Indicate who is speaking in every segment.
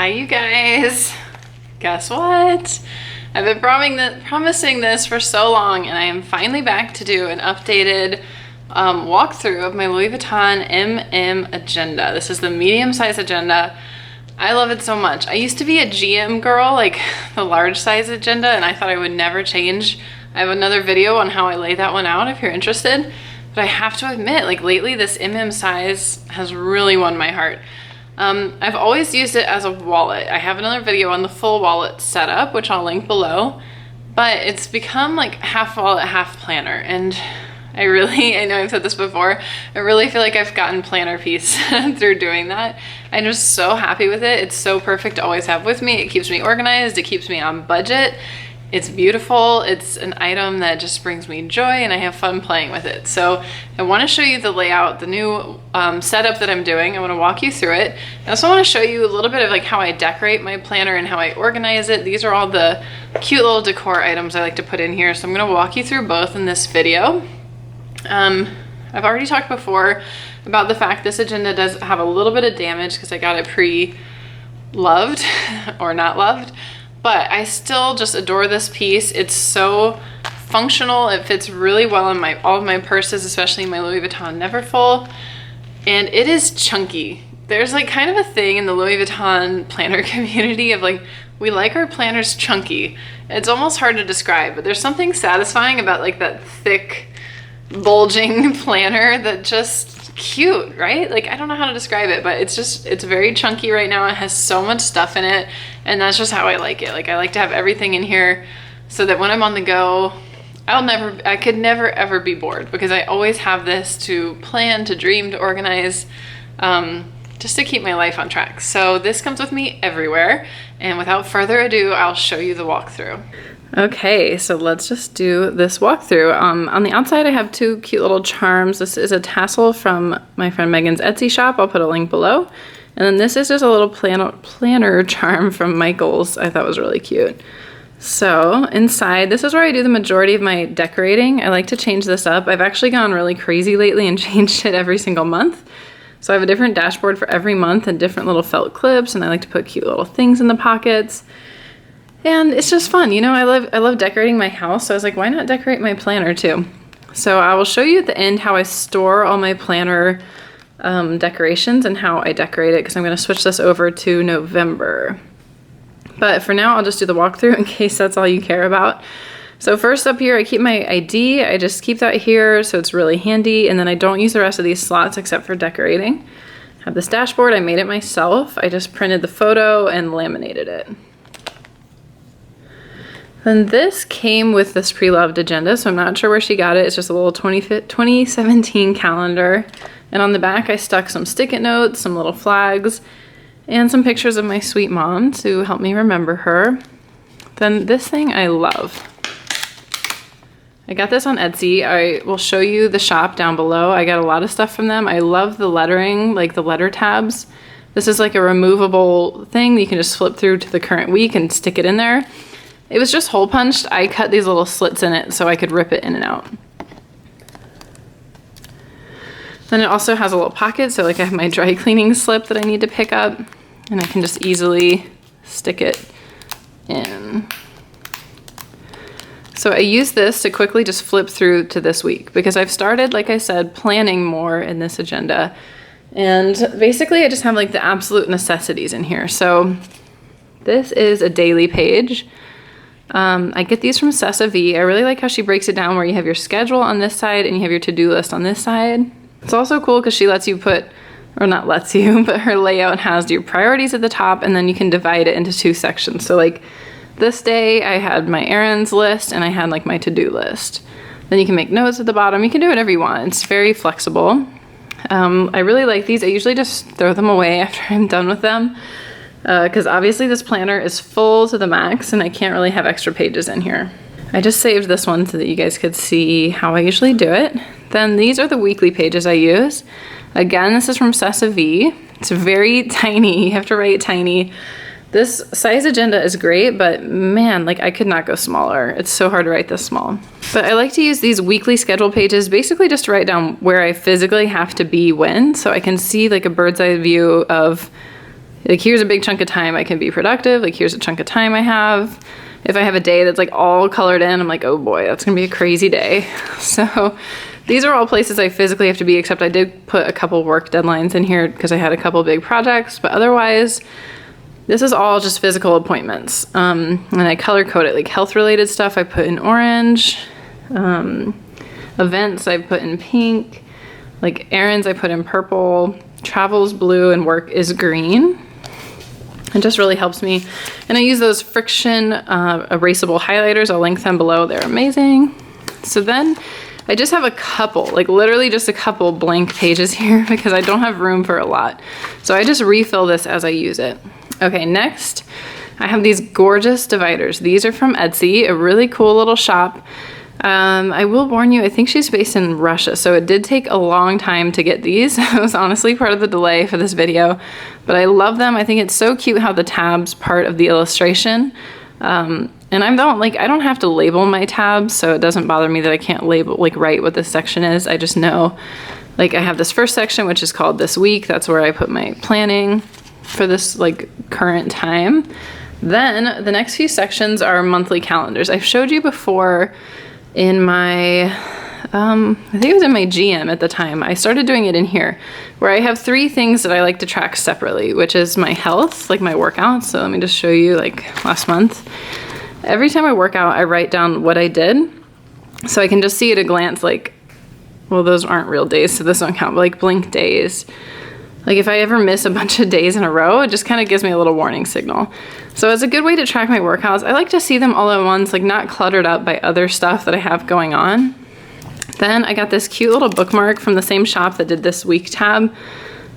Speaker 1: Hi you guys. Guess what? I've been promising this for so long, and I am finally back to do an updated walkthrough of my Louis Vuitton MM agenda. This is the medium size agenda. I love it so much. I used to be a GM girl, like the large size agenda, and I thought I would never change. I have another video on how I lay that one out if you're interested. But I have to admit, like lately, this MM size has really won my heart. I've always used it as a wallet. I have another video on the full wallet setup, which I'll link below, but it's become like half wallet, half planner. And I know I've said this before, I really feel like I've gotten planner peace through doing that. I'm just so happy with it. It's so perfect to always have with me. It keeps me organized. It keeps me on budget. It's beautiful. It's an item that just brings me joy, and I have fun playing with it. So I want to show you the layout, the new setup that I'm doing. I want to walk you through it. I also want to show you a little bit of like how I decorate my planner and how I organize it. These are all the cute little decor items I like to put in here. So I'm going to walk you through both in this video. I've already talked before about the fact this agenda does have a little bit of damage because I got it pre-loved or not loved. But I still just adore this piece. It's so functional. It fits really well in all of my purses, especially my Louis Vuitton Neverfull. And it is chunky. There's like kind of a thing in the Louis Vuitton planner community of like, we like our planners chunky. It's almost hard to describe, but there's something satisfying about like that thick, bulging planner that just cute, right? Like I don't know how to describe it, but it's very chunky right now. It has so much stuff in it, and that's just how I like it. Like I like to have everything in here so that when I'm on the go, I could never ever be bored, because I always have this to plan, to dream, to organize, just to keep my life on track. So this comes with me everywhere, and without further ado, I'll show you the walkthrough. Okay, so let's just do this walkthrough. On the outside, I have two cute little charms. This is a tassel from my friend Megan's Etsy shop. I'll put a link below. And then this is just a little planner charm from Michael's. I thought was really cute. So inside, this is where I do the majority of my decorating. I like to change this up. I've actually gone really crazy lately and changed it every single month. So I have a different dashboard for every month and different little felt clips, and I like to put cute little things in the pockets. And it's just fun, you know, I love decorating my house, so I was like, why not decorate my planner too? So I will show you at the end how I store all my planner decorations and how I decorate it, because I'm going to switch this over to November. But for now, I'll just do the walkthrough in case that's all you care about. So first up here, I keep my ID. I just keep that here, so it's really handy, and then I don't use the rest of these slots except for decorating. I have this dashboard. I made it myself. I just printed the photo and laminated it. Then this came with this pre-loved agenda, so I'm not sure where she got it. It's just a little 2017 calendar. And on the back, I stuck some stick-it notes, some little flags, and some pictures of my sweet mom to help me remember her. Then this thing I love. I got this on Etsy. I will show you the shop down below. I got a lot of stuff from them. I love the lettering, like the letter tabs. This is like a removable thing. You can just flip through to the current week and stick it in there. It was just hole punched. I cut these little slits in it so I could rip it in and out. Then it also has a little pocket, so like I have my dry cleaning slip that I need to pick up, and I can just easily stick it in. So I use this to quickly just flip through to this week, because I've started, like I said, planning more in this agenda. And basically I just have like the absolute necessities in here. So this is a daily page. I get these from Cessa V. I really like how she breaks it down where you have your schedule on this side and you have your to-do list on this side. It's also cool because she lets you put, or not lets you, but her layout has your priorities at the top, and then you can divide it into two sections. So like this day I had my errands list and I had like my to-do list. Then you can make notes at the bottom. You can do whatever you want. It's very flexible. I really like these. I usually just throw them away after I'm done with them. Because obviously this planner is full to the max and I can't really have extra pages in here. I just saved this one so that you guys could see how I usually do it. Then these are the weekly pages I use. Again, this is from Cessa V. It's very tiny. You have to write tiny. This size agenda is great, but man, like I could not go smaller. It's so hard to write this small. But I like to use these weekly schedule pages basically just to write down where I physically have to be when, so I can see like a bird's eye view of like here's a big chunk of time I can be productive. Like here's a chunk of time I have. If I have a day that's like all colored in, I'm like, oh boy, that's gonna be a crazy day. So these are all places I physically have to be, except I did put a couple work deadlines in here because I had a couple big projects, but otherwise, this is all just physical appointments. And I color code it, like health related stuff I put in orange, events I put in pink, like errands I put in purple, travels blue, and work is green. It just really helps me. And I use those friction erasable highlighters. I'll link them below. They're amazing. So then I just have a couple, like literally just a couple blank pages here because I don't have room for a lot. So I just refill this as I use it. Okay, next I have these gorgeous dividers. These are from Etsy, a really cool little shop. I will warn you, I think she's based in Russia, so it did take a long time to get these. It was honestly part of the delay for this video, but I love them. I think it's so cute how the tabs part of the illustration. And I don't have to label my tabs, so it doesn't bother me that I can't label, like write what this section is. I just know, like I have this first section, which is called this week. That's where I put my planning for this like current time. Then the next few sections are monthly calendars. I've showed you before in my, I think it was in my GM at the time. I started doing it in here where I have 3 things that I like to track separately, which is my health, like my workouts. So let me just show you like last month. Every time I work out, I write down what I did. So I can just see at a glance, like, well, those aren't real days, so this don't count, but like blink days. Like if I ever miss a bunch of days in a row, it just kind of gives me a little warning signal. So it's a good way to track my workouts. I like to see them all at once, like not cluttered up by other stuff that I have going on. Then I got this cute little bookmark from the same shop that did this week tab.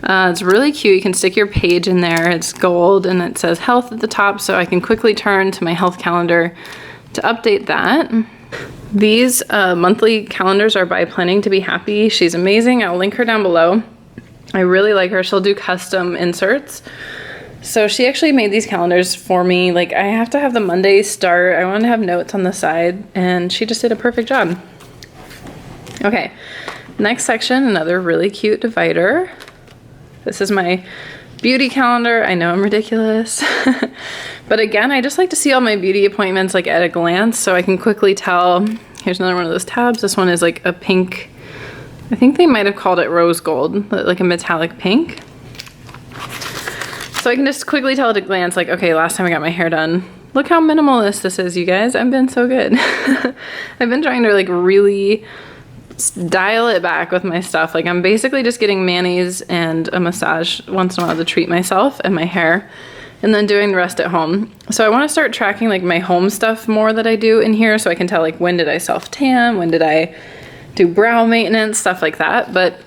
Speaker 1: It's really cute. You can stick your page in there. It's gold and it says health at the top, so I can quickly turn to my health calendar to update that. These monthly calendars are by Planning to Be Happy. She's amazing. I'll link her down below. I really like her. She'll do custom inserts. So she actually made these calendars for me. Like I have to have the Monday start. I want to have notes on the side, and she just did a perfect job. Okay, next section, another really cute divider. This is my beauty calendar. I know I'm ridiculous. But again, I just like to see all my beauty appointments like at a glance so I can quickly tell. Here's another one of those tabs. This one is like a pink, I think they might have called it rose gold, like a metallic pink. So I can just quickly tell at a glance, like, okay, last time I got my hair done. Look how minimalist this is, you guys. I've been so good. I've been trying to like really dial it back with my stuff. Like I'm basically just getting manis and a massage once in a while to treat myself and my hair, and then doing the rest at home. So I want to start tracking like my home stuff more that I do in here, so I can tell like when did I self-tan, when did I do brow maintenance, stuff like that. But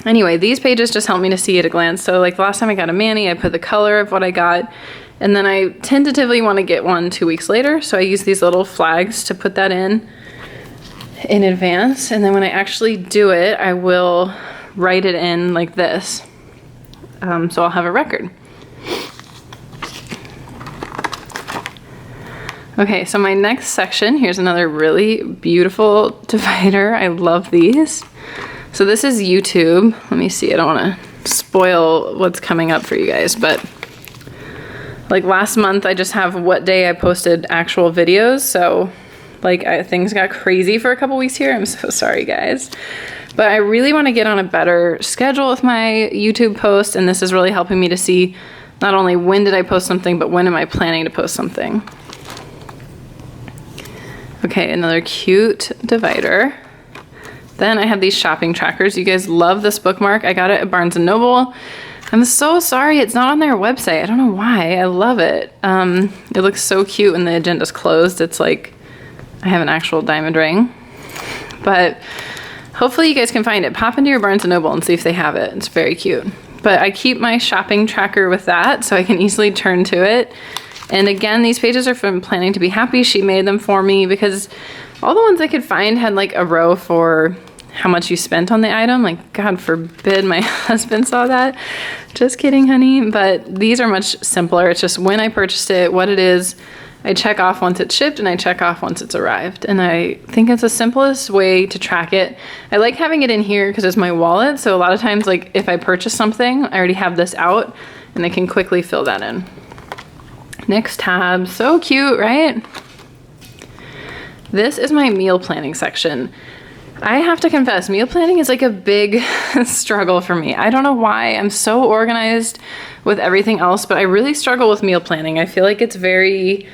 Speaker 1: anyway, these pages just help me to see at a glance. So like the last time I got a mani, I put the color of what I got, and then I tentatively want to get one 2 weeks later. So I use these little flags to put that in advance. And then when I actually do it, I will write it in like this. So I'll have a record. Okay, so my next section, here's another really beautiful divider. I love these. So this is YouTube. Let me see, I don't want to spoil what's coming up for you guys, but like last month I just have what day I posted actual videos. So like things got crazy for a couple weeks here. I'm so sorry, guys. But I really want to get on a better schedule with my YouTube posts, and this is really helping me to see not only when did I post something, but when am I planning to post something. Okay, another cute divider. Then I have these shopping trackers. You guys love this bookmark. I got it at Barnes & Noble. I'm so sorry it's not on their website. I don't know why. I love it. It looks so cute when the agenda's closed. It's like I have an actual diamond ring. But hopefully you guys can find it. Pop into your Barnes & Noble and see if they have it. It's very cute. But I keep my shopping tracker with that so I can easily turn to it. And again, these pages are from Planning to Be Happy. She made them for me because all the ones I could find had like a row for how much you spent on the item. Like, God forbid my husband saw that. Just kidding, honey. But these are much simpler. It's just when I purchased it, what it is. I check off once it's shipped and I check off once it's arrived. And I think it's the simplest way to track it. I like having it in here because it's my wallet. So a lot of times, like if I purchase something, I already have this out and I can quickly fill that in. Next tab, so cute, right? This is my meal planning section. I have to confess, meal planning is like a big struggle for me. I don't know why. I'm so organized with everything else, but I really struggle with meal planning. I feel like it's very,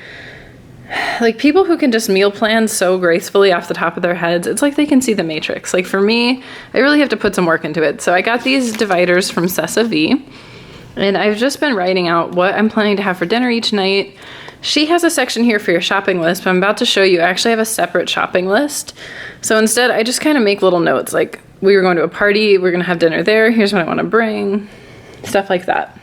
Speaker 1: like people who can just meal plan so gracefully off the top of their heads, it's like they can see the matrix. Like for me, I really have to put some work into it. So I got these dividers from Cessa V, and I've just been writing out what I'm planning to have for dinner each night. She has a section here for your shopping list, but I'm about to show you, I actually have a separate shopping list. So instead, I just kind of make little notes, like we were going to a party, we're gonna have dinner there, here's what I wanna bring, stuff like that.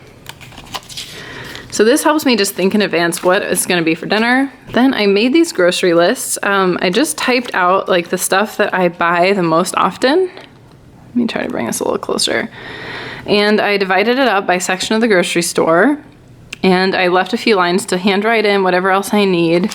Speaker 1: So this helps me just think in advance what it's gonna be for dinner. Then I made these grocery lists. I just typed out like the stuff that I buy the most often. Let me try to bring this a little closer. And I divided it up by section of the grocery store. And I left a few lines to handwrite in whatever else I need.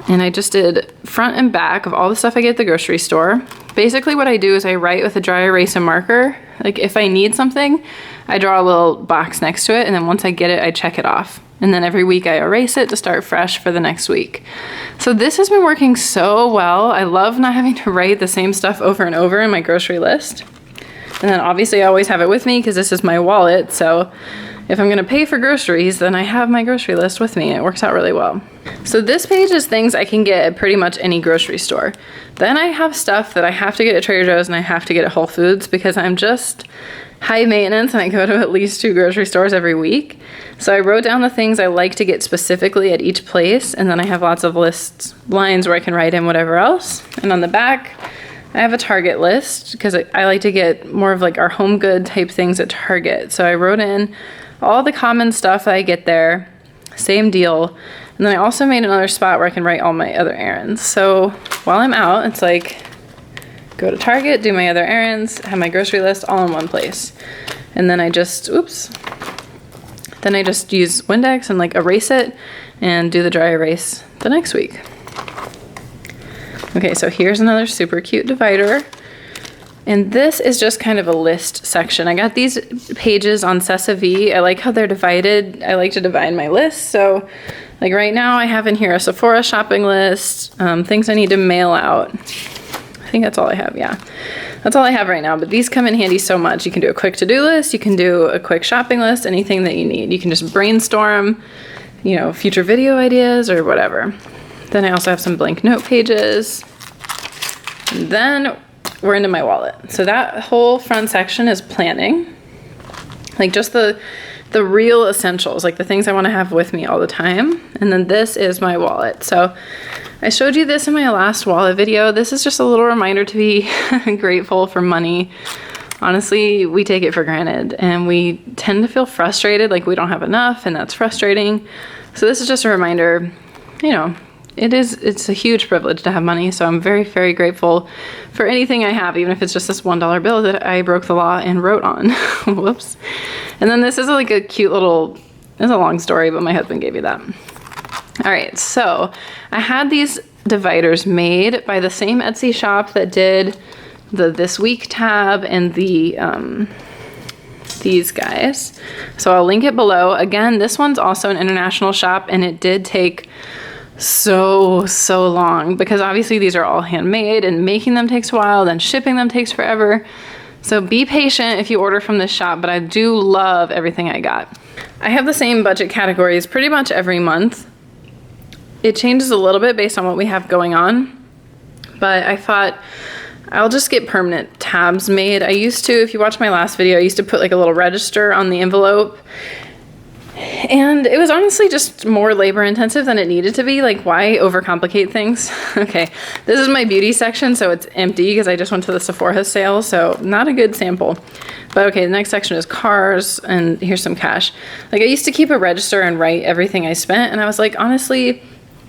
Speaker 1: And I just did front and back of all the stuff I get at the grocery store. Basically what I do is I write with a dry erase and marker. Like if I need something, I draw a little box next to it, and then once I get it, I check it off. And then every week I erase it to start fresh for the next week. So this has been working so well. I love not having to write the same stuff over and over in my grocery list. And then obviously I always have it with me because this is my wallet, so if I'm gonna pay for groceries, then I have my grocery list with me. It works out really well. So this page is things I can get at pretty much any grocery store. Then I have stuff that I have to get at Trader Joe's and I have to get at Whole Foods because I'm just high maintenance and I go to at least 2 grocery stores every week. So I wrote down the things I like to get specifically at each place, and then I have lots of lines where I can write in whatever else. And on the back, I have a Target list because I like to get more of like our home good type things at Target. So I wrote in all the common stuff that I get there, same deal. And then I also made another spot where I can write all my other errands. So while I'm out, it's like, go to Target, do my other errands, have my grocery list all in one place. And then I just, then I just use Windex and like erase it and do the dry erase the next week. Okay, so here's another super cute divider. And this is just kind of a list section. I got these pages on Cessa V. I like how they're divided. I like to divide my list. So like right now I have in here a Sephora shopping list, things I need to mail out. I think that's all I have, yeah. That's all I have right now, but these come in handy so much. You can do a quick to-do list, you can do a quick shopping list, anything that you need. You can just brainstorm, you know, future video ideas or whatever. Then I also have some blank note pages. And then we're into my wallet. So that whole front section is planning, like just the real essentials, like the things I want to have with me all the time. And then this is my wallet. So I showed you this in my last wallet video. This is just a little reminder to be grateful for money. Honestly, we take it for granted and we tend to feel frustrated, like we don't have enough, and that's frustrating. So this is just a reminder, you know, it's a huge privilege to have money. So I'm very, very grateful for anything I have, even if it's just this $1 bill that I broke the law and wrote on. Whoops. And then this is like a cute little, it's a long story, but my husband gave me that. All right, so I had these dividers made by the same Etsy shop that did the This Week tab and the these guys. So I'll link it below. Again, this one's also an international shop, and it did take so long because obviously these are all handmade and making them takes a while, then shipping them takes forever. So be patient if you order from this shop, but I do love everything I got. I have the same budget categories pretty much every month. It changes a little bit based on what we have going on, but I thought I'll just get permanent tabs made. I used to, if you watch my last video, I used to put like a little register on the envelope, and it was honestly just more labor intensive than it needed to be. Like, why overcomplicate things? Okay, this is my beauty section, so it's empty because I just went to the Sephora sale, so not a good sample. But okay, the next section is cars, and here's some cash. Like, I used to keep a register and write everything I spent, and I was like, honestly,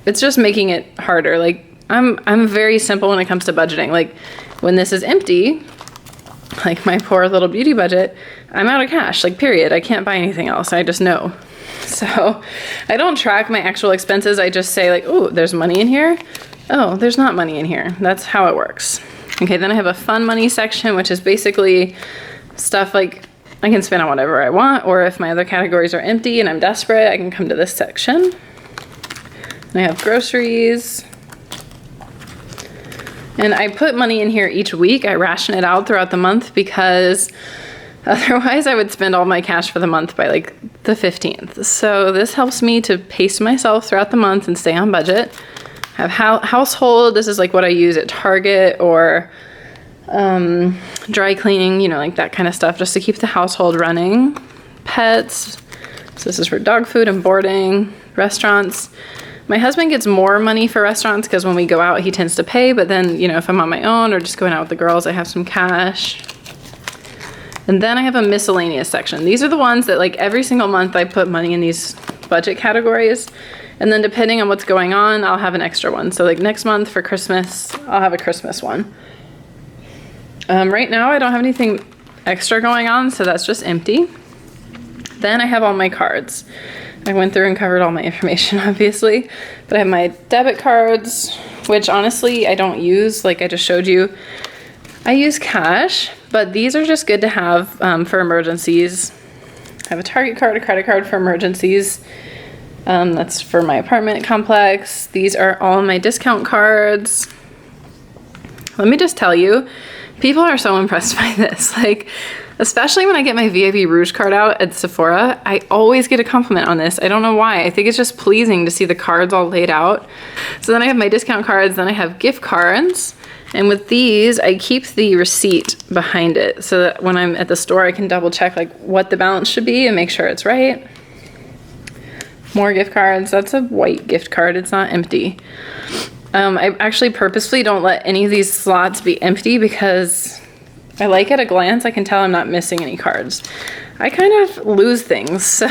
Speaker 1: it's just making it harder. Like, I'm very simple when it comes to budgeting. Like, when this is empty, like my poor little beauty budget, I'm out of cash, like period. I can't buy anything else. I just know. So I don't track my actual expenses. I just say like, oh, there's money in here. Oh, there's not money in here. That's how it works. Okay, then I have a fun money section, which is basically stuff like I can spend on whatever I want, or if my other categories are empty and I'm desperate, I can come to this section. And I have groceries. And I put money in here each week. I ration it out throughout the month because otherwise I would spend all my cash for the month by like the 15th. So this helps me to pace myself throughout the month and stay on budget. I have household. This is like what I use at Target or dry cleaning, you know, like that kind of stuff, just to keep the household running. Pets. So this is for dog food and boarding. Restaurants. My husband gets more money for restaurants because when we go out, he tends to pay. But then, you know, if I'm on my own or just going out with the girls, I have some cash. And then I have a miscellaneous section. These are the ones that like every single month I put money in these budget categories. And then depending on what's going on, I'll have an extra one. So like next month for Christmas, I'll have a Christmas one. Right now I don't have anything extra going on, so that's just empty. Then I have all my cards. I went through and covered all my information, obviously. But I have my debit cards, which honestly I don't use, like I just showed you. I use cash, but these are just good to have for emergencies. I have a Target card, a credit card for emergencies. That's for my apartment complex. These are all my discount cards. Let me just tell you, people are so impressed by this. Like, especially when I get my VIP Rouge card out at Sephora, I always get a compliment on this. I don't know why. I think it's just pleasing to see the cards all laid out. So then I have my discount cards, then I have gift cards. And with these, I keep the receipt behind it so that when I'm at the store, I can double check like what the balance should be and make sure it's right. More gift cards. That's a white gift card. It's not empty. I actually purposefully don't let any of these slots be empty because I like at a glance, I can tell I'm not missing any cards. I kind of lose things, so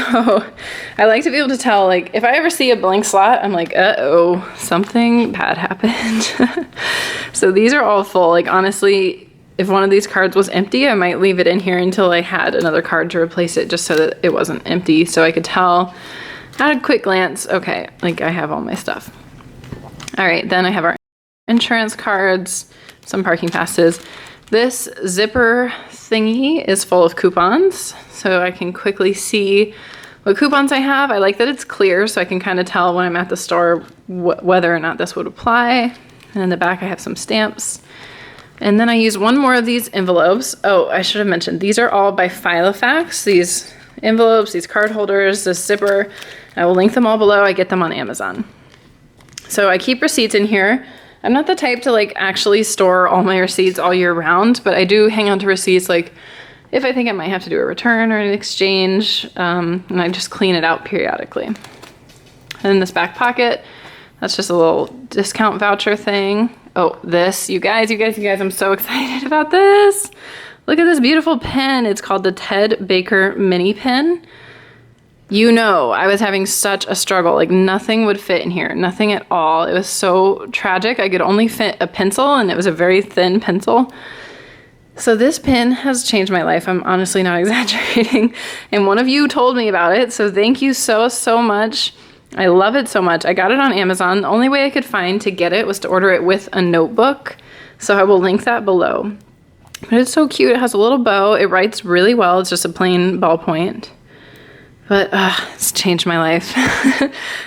Speaker 1: I like to be able to tell, like, if I ever see a blank slot, I'm like, uh-oh, something bad happened. So these are all full. Like, honestly, if one of these cards was empty, I might leave it in here until I had another card to replace it just so that it wasn't empty, so I could tell at a quick glance, okay, like I have all my stuff. All right, then I have our insurance cards, some parking passes. This zipper thingy is full of coupons, so I can quickly see what coupons I have. I like that it's clear, so I can kind of tell when I'm at the store whether or not this would apply. And in the back, I have some stamps. And then I use one more of these envelopes. Oh, I should have mentioned, these are all by Filofax. These envelopes, these card holders, this zipper. I will link them all below. I get them on Amazon. So I keep receipts in here. I'm not the type to like actually store all my receipts all year round, but I do hang on to receipts like if I think I might have to do a return or an exchange, and I just clean it out periodically. And in this back pocket, that's just a little discount voucher thing. Oh, this, you guys, I'm so excited about this. Look at this beautiful pen. It's called the Ted Baker Mini Pen. You know, I was having such a struggle. Like nothing would fit in here, nothing at all. It was so tragic. I could only fit a pencil and it was a very thin pencil. So this pen has changed my life. I'm honestly not exaggerating. And one of you told me about it. So thank you so, so much. I love it so much. I got it on Amazon. The only way I could find to get it was to order it with a notebook. So I will link that below. But it's so cute. It has a little bow. It writes really well. It's just a plain ballpoint. But it's changed my life.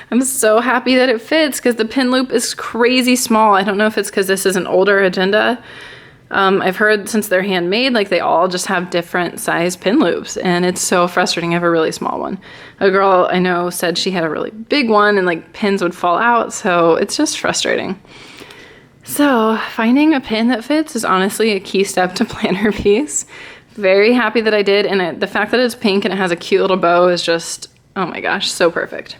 Speaker 1: I'm so happy that it fits because the pin loop is crazy small. I don't know if it's because this is an older agenda. I've heard since they're handmade, like they all just have different size pin loops and it's so frustrating. I have a really small one. A girl I know said she had a really big one and like pins would fall out. So it's just frustrating. So finding a pin that fits is honestly a key step to planner piece. Very happy that I did, and the fact that it's pink and it has a cute little bow is just, oh my gosh, so perfect.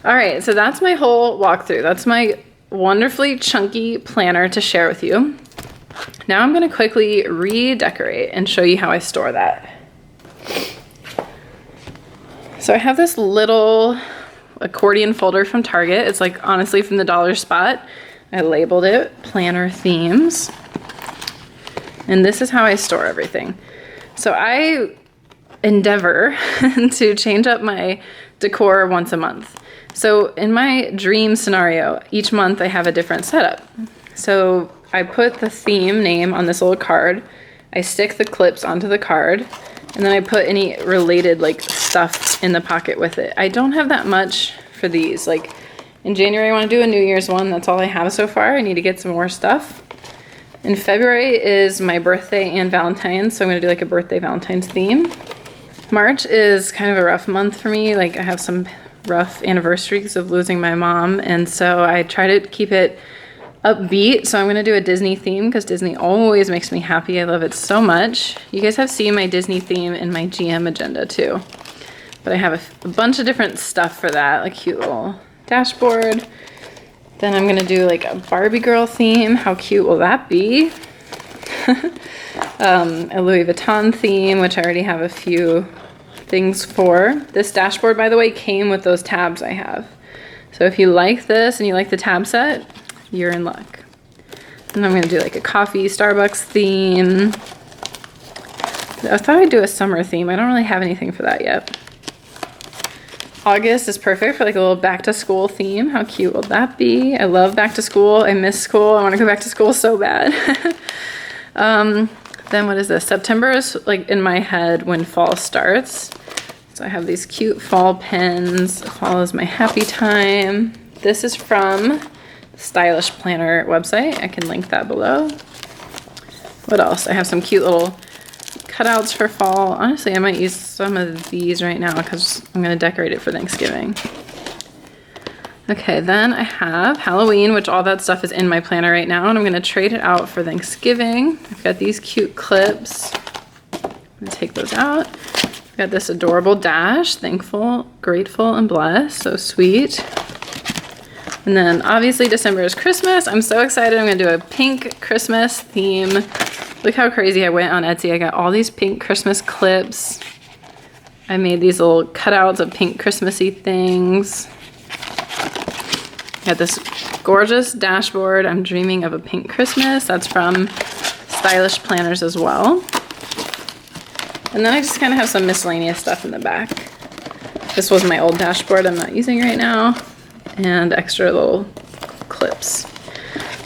Speaker 1: All right, so that's my whole walkthrough. That's my wonderfully chunky planner to share with you. Now I'm gonna quickly redecorate and show you how I store that. So I have this little accordion folder from Target. It's like honestly from the dollar spot. I labeled it Planner Themes. And this is how I store everything. So I endeavor to change up my decor once a month. So in my dream scenario, each month I have a different setup. So I put the theme name on this little card. I stick the clips onto the card, and then I put any related like stuff in the pocket with it. I don't have that much for these. Like in January, I want to do a New Year's one. That's all I have so far. I need to get some more stuff. In February is my birthday and Valentine's, so I'm gonna do like a birthday Valentine's theme. March is kind of a rough month for me. Like I have some rough anniversaries of losing my mom, and so I try to keep it upbeat. So I'm gonna do a Disney theme because Disney always makes me happy. I love it so much. You guys have seen my Disney theme in my GM agenda too. But I have a bunch of different stuff for that, like cute little dashboard. Then I'm gonna do like a Barbie girl theme. How cute will that be? A Louis Vuitton theme, which I already have a few things for. This dashboard, by the way, came with those tabs I have. So if you like this and you like the tab set, you're in luck. And I'm gonna do like a coffee Starbucks theme. I thought I'd do a summer theme. I don't really have anything for that yet. August is perfect for like a little back to school theme. How cute will that be? I love back to school. I miss school. I want to go back to school so bad. Then what is this? September is like in my head when fall starts. So I have these cute fall pins. Fall is my happy time. This is from the Stylish Planner website. I can link that below. What else? I have some cute little cutouts for fall. Honestly, I might use some of these right now because I'm going to decorate it for Thanksgiving. Okay, then I have Halloween, which all that stuff is in my planner right now, and I'm going to trade it out for Thanksgiving. I've got these cute clips. I'm going to take those out. I've got this adorable dash, thankful, grateful, and blessed. So sweet. And then obviously December is Christmas. I'm so excited. I'm going to do a pink Christmas theme. Look how crazy I went on Etsy. I got all these pink Christmas clips. I made these little cutouts of pink Christmassy things. Got this gorgeous dashboard. I'm dreaming of a pink Christmas. That's from Stylish Planners as well. And then I just kind of have some miscellaneous stuff in the back. This was my old dashboard I'm not using right now. And extra little clips.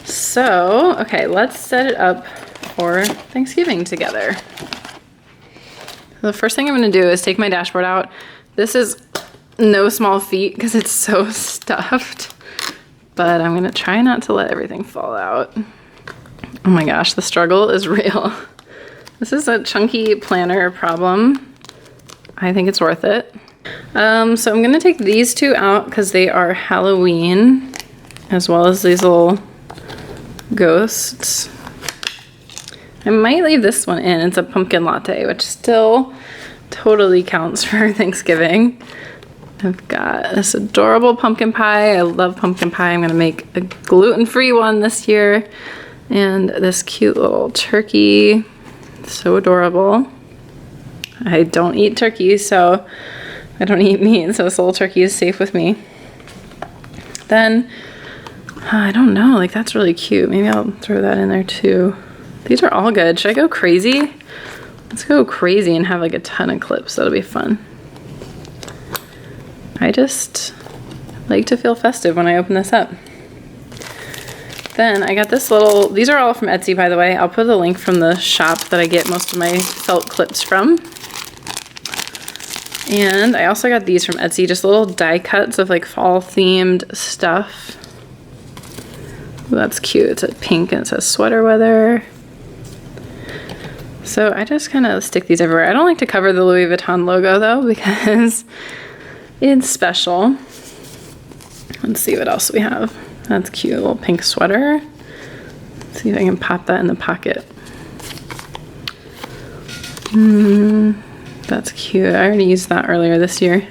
Speaker 1: So, okay, let's set it up for Thanksgiving together. The first thing I'm going to do is take my dashboard out. This is no small feat because it's so stuffed, but I'm going to try not to let everything fall out. Oh my gosh, the struggle is real. This is a chunky planner problem. I think it's worth it. So I'm going to take these two out because they are Halloween, as well as these little ghosts. I might leave this one in. It's a pumpkin latte, which still totally counts for Thanksgiving. I've got this adorable pumpkin pie. I love pumpkin pie. I'm gonna make a gluten-free one this year. And this cute little turkey. So adorable. I don't eat turkey, so I don't eat meat, so this little turkey is safe with me. Then, I don't know, like that's really cute. Maybe I'll throw that in there too. These are all good. Should I go crazy? Let's go crazy and have like a ton of clips. That'll be fun. I just like to feel festive when I open this up. Then I got this little, these are all from Etsy, by the way. I'll put a link from the shop that I get most of my felt clips from. And I also got these from Etsy, just little die cuts of like fall themed stuff. Ooh, that's cute. It's a pink and it says sweater weather. So I just kind of stick these everywhere. I don't like to cover the Louis Vuitton logo though because it's special. Let's see what else we have. That's cute, a little pink sweater. Let's see if I can pop that in the pocket. That's cute. I already used that earlier this year.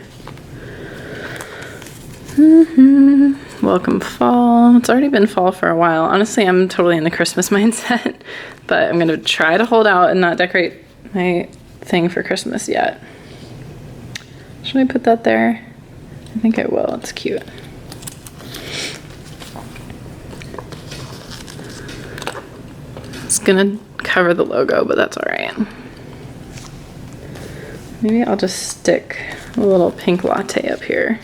Speaker 1: Welcome fall. It's already been fall for a while. Honestly, I'm totally in the Christmas mindset, but I'm gonna try to hold out and not decorate my thing for Christmas yet. Should I put that there? I think I will. It's cute. It's gonna cover the logo, but that's all right. Maybe I'll just stick a little pink latte up here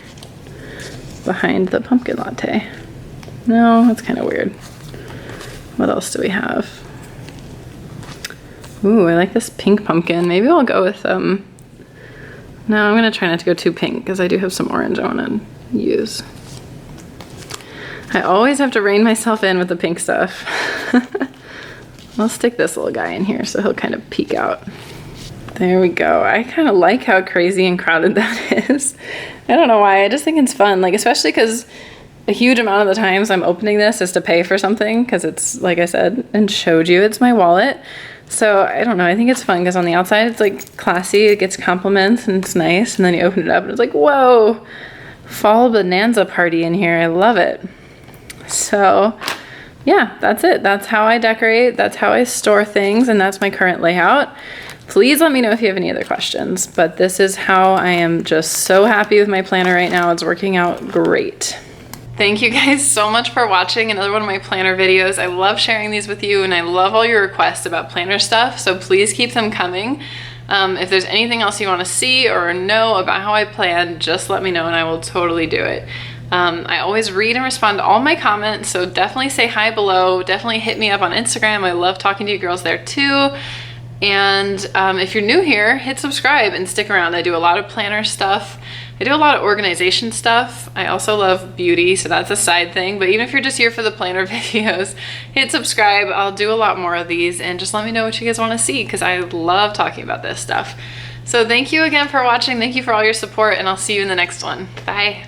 Speaker 1: behind the pumpkin latte. No, that's kind of weird. What else do we have? Ooh, I like this pink pumpkin. Maybe I'll go with, no, I'm gonna try not to go too pink because I do have some orange I wanna use. I always have to rein myself in with the pink stuff. I'll stick this little guy in here so he'll kind of peek out. There we go. I kind of like how crazy and crowded that is. I don't know why, I just think it's fun, like especially because a huge amount of the times I'm opening this is to pay for something because it's, like I said and showed you, it's my wallet. So I don't know, I think it's fun because on the outside it's like classy, it gets compliments and it's nice, and then you open it up and it's like, whoa, fall bonanza party in here. I love it. So yeah, that's it. That's how I decorate, that's how I store things, and that's my current layout. Please let me know if you have any other questions, but this is how I am just so happy with my planner right now. It's working out great. Thank you guys so much for watching another one of my planner videos. I love sharing these with you, and I love all your requests about planner stuff, so please keep them coming. If there's anything else you want to see or know about how I plan, just let me know and I will totally do it. I always read and respond to all my comments, so definitely say hi below. Definitely hit me up on Instagram. I love talking to you girls there too. And if you're new here, hit subscribe and stick around. I do a lot of planner stuff. I do a lot of organization stuff. I also love beauty, so that's a side thing. But even if you're just here for the planner videos, hit subscribe. I'll do a lot more of these, and just let me know what you guys want to see because I love talking about this stuff. So thank you again for watching. Thank you for all your support, and I'll see you in the next one. Bye.